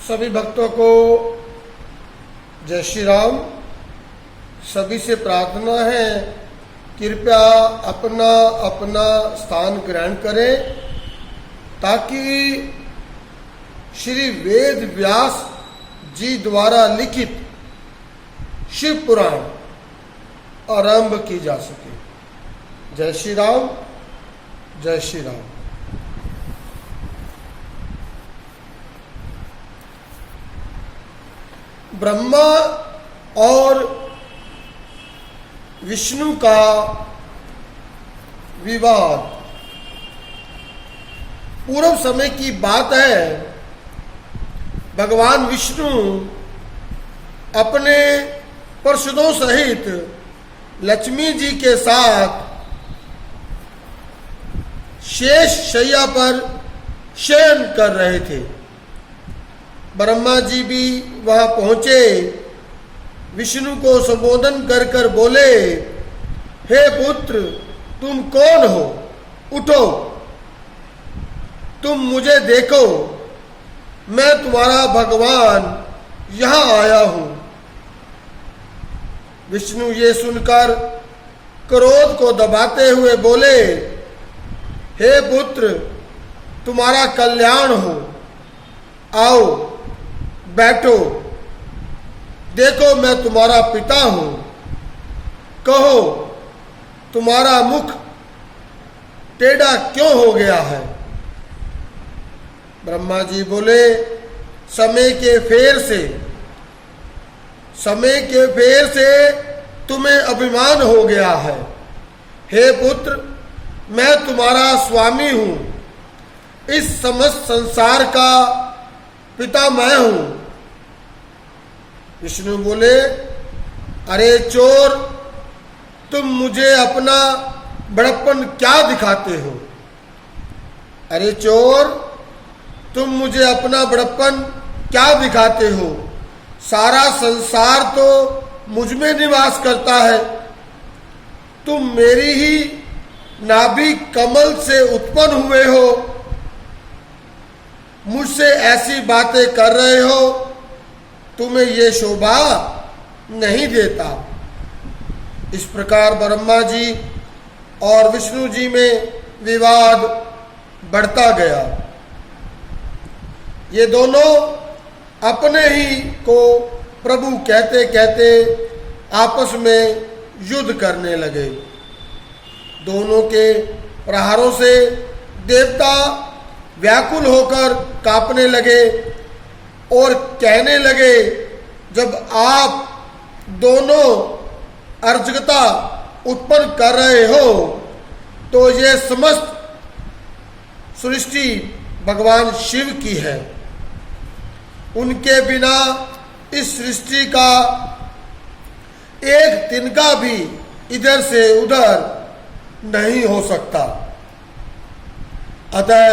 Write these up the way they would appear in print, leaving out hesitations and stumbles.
सभी भक्तों को जय श्री राम। सभी से प्रार्थना है, कृपया अपना अपना स्थान ग्रहण करें ताकि श्री वेद व्यास जी द्वारा लिखित शिव पुराण आरंभ की जा सके। जय श्री राम, जय श्री राम। ब्रह्मा और विष्णु का विवाद पूर्व समय की बात है। भगवान विष्णु अपने पार्षदों सहित लक्ष्मी जी के साथ शेष शैया पर शयन कर रहे थे। ब्रह्मा जी भी वहां पहुंचे। विष्णु को संबोधन कर कर बोले, हे पुत्र, तुम कौन हो? उठो, तुम मुझे देखो, मैं तुम्हारा भगवान यहां आया हूं। विष्णु ये सुनकर क्रोध को दबाते हुए बोले, हे पुत्र, तुम्हारा कल्याण हो, आओ बैठो, देखो मैं तुम्हारा पिता हूं। कहो, तुम्हारा मुख टेढ़ा क्यों हो गया है? ब्रह्मा जी बोले, समय के फेर से तुम्हें अभिमान हो गया है। हे पुत्र, मैं तुम्हारा स्वामी हूं, इस समस्त संसार का पिता मैं हूं। विष्णु बोले, अरे चोर, तुम मुझे अपना बड़प्पन क्या दिखाते हो? अरे चोर, तुम मुझे अपना बड़प्पन क्या दिखाते हो? सारा संसार तो मुझ में निवास करता है। तुम मेरी ही नाभि कमल से उत्पन्न हुए हो, मुझसे ऐसी बातें कर रहे हो, तुम्हें ये शोभा नहीं देता। इस प्रकार ब्रह्मा जी और विष्णु जी में विवाद बढ़ता गया। ये दोनों अपने ही को प्रभु कहते कहते आपस में युद्ध करने लगे। दोनों के प्रहारों से देवता व्याकुल होकर कांपने लगे और कहने लगे, जब आप दोनों अराजकता उत्पन्न कर रहे हो तो ये समस्त सृष्टि भगवान शिव की है। उनके बिना इस सृष्टि का एक तिनका भी इधर से उधर नहीं हो सकता। अतः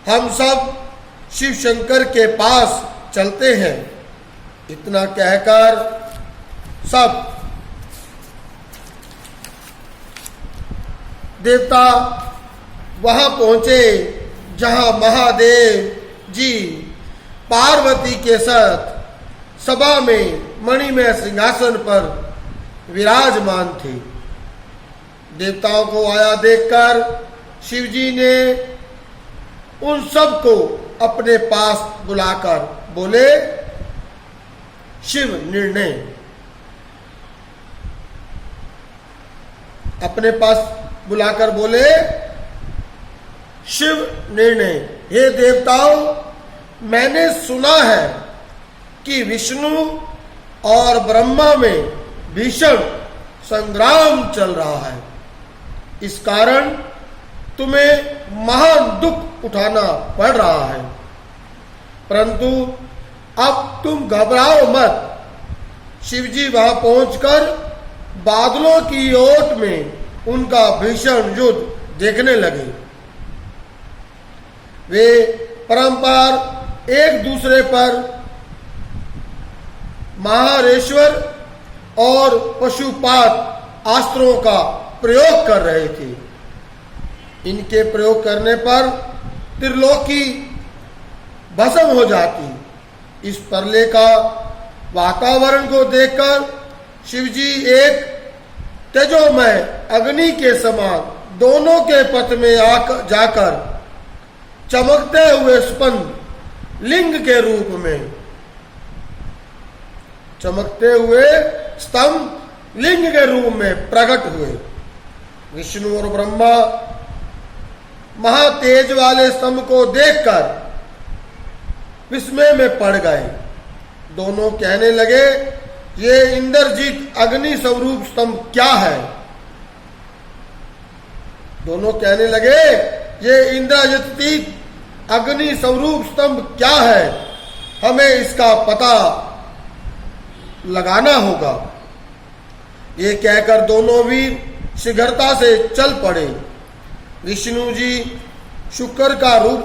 हम सब शिव शंकर के पास चलते हैं। इतना कहकर सब देवता वहां पहुंचे जहां महादेव जी पार्वती के साथ सभा में मणिमय सिंहासन पर विराजमान थे। देवताओं को आया देखकर शिव जी ने उन सब को अपने पास बुलाकर बोले, शिव निर्णय। अपने पास बुलाकर बोले, शिव निर्णय। हे देवताओं, मैंने सुना है कि विष्णु और ब्रह्मा में भीषण संग्राम चल रहा है। इस कारण तुम्हें महान दुख उठाना पड़ रहा है, परंतु अब तुम घबराओ मत। शिवजी वहां पहुंचकर बादलों की ओट में उनका भीषण युद्ध देखने लगे। वे परंपार एक दूसरे पर महारेश्वर और पशुपात अस्त्रों का प्रयोग कर रहे थे। इनके प्रयोग करने पर त्रिलोकी भस्म हो जाती इस परले का वातावरण को देखकर शिवजी एक तेजोमय अग्नि के समान दोनों के पथ में आकर जाकर चमकते हुए स्पंद लिंग के रूप में, चमकते हुए स्तंभ लिंग के रूप में प्रकट हुए। विष्णु और ब्रह्मा महातेज वाले स्तंभ को देखकर विस्मय में पड़ गए। दोनों कहने लगे, ये इंद्रजीत अग्नि स्वरूप स्तंभ क्या है? दोनों कहने लगे, ये इंद्रजीत अग्नि स्वरूप स्तंभ क्या है? हमें इसका पता लगाना होगा। ये कहकर दोनों वीर शीघ्रता से चल पड़े। विष्णु जी शुक्र का रूप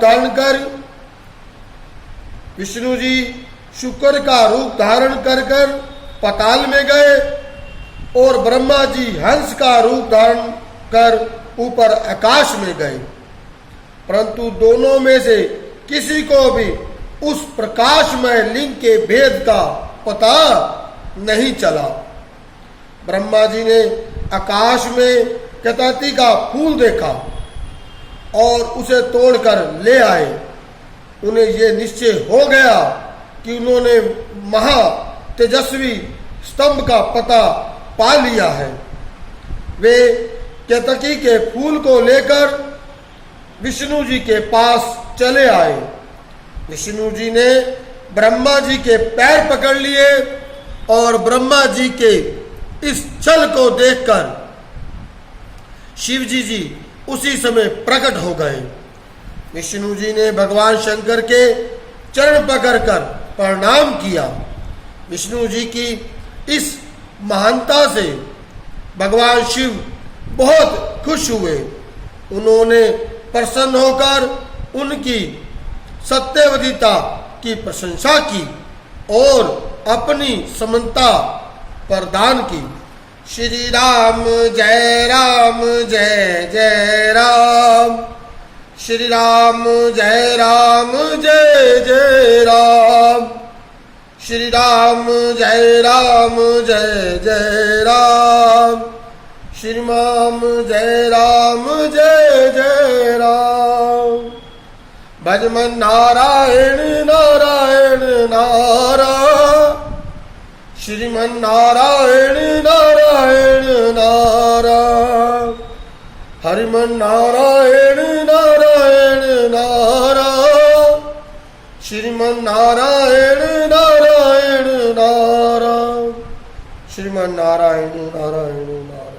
धारण कर कर पाताल में गए और ब्रह्मा जी हंस का रूप धारण कर ऊपर आकाश में गए, परंतु दोनों में से किसी को भी उस प्रकाशमय लिंग के भेद का पता नहीं चला। ब्रह्मा जी ने आकाश में केतकी का फूल देखा और उसे तोड़कर ले आए। उन्हें यह निश्चय हो गया कि उन्होंने महा तेजस्वी स्तंभ का पता पा लिया है। वे केतकी के फूल को लेकर विष्णु जी के पास चले आए। विष्णु जी ने ब्रह्मा जी के पैर पकड़ लिए और ब्रह्मा जी के इस छल को देखकर शिव जी उसी समय प्रकट हो गए। विष्णु जी ने भगवान शंकर के चरण पकड़कर प्रणाम किया। विष्णु जी की इस महानता से भगवान शिव बहुत खुश हुए। उन्होंने प्रसन्न होकर उनकी सत्यवदिता की प्रशंसा की और अपनी समता प्रदान की। श्री राम जय जय राम, श्री राम जय जय राम, श्री राम जय जय राम, श्री राम जय जय राम। भजमन नारायण नारायण नारायण, श्रीमन नारायण नारायण नारायण, हरिमन नारायण नारायण नारायण, श्रीमन नारायण नारायण नारायण, श्रीमन नारायण नारायण नारायण।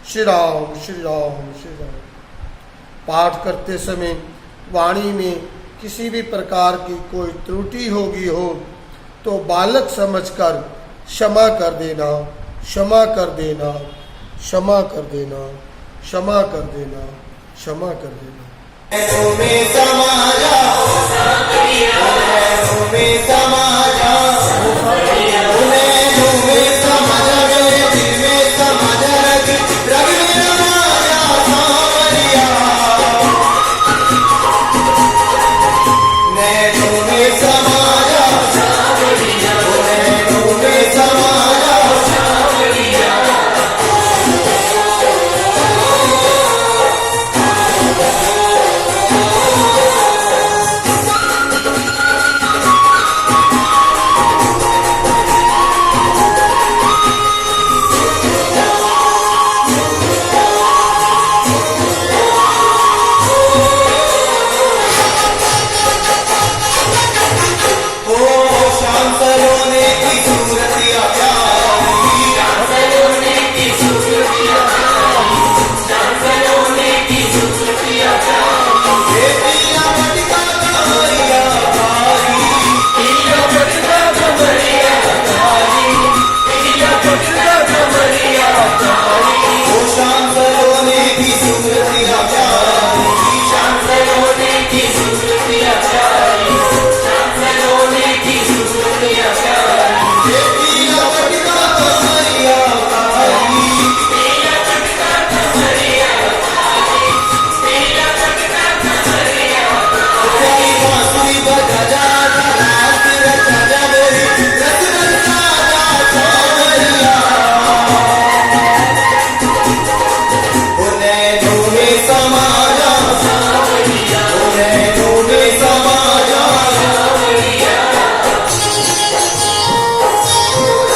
श्री राम श्री राम श्री राम। पाठ करते समय वाणी में किसी भी प्रकार की कोई त्रुटि होगी हो तो बालक समझकर क्षमा कर देना, क्षमा कर देना, क्षमा कर देना, क्षमा कर देना, क्षमा कर देना। मैं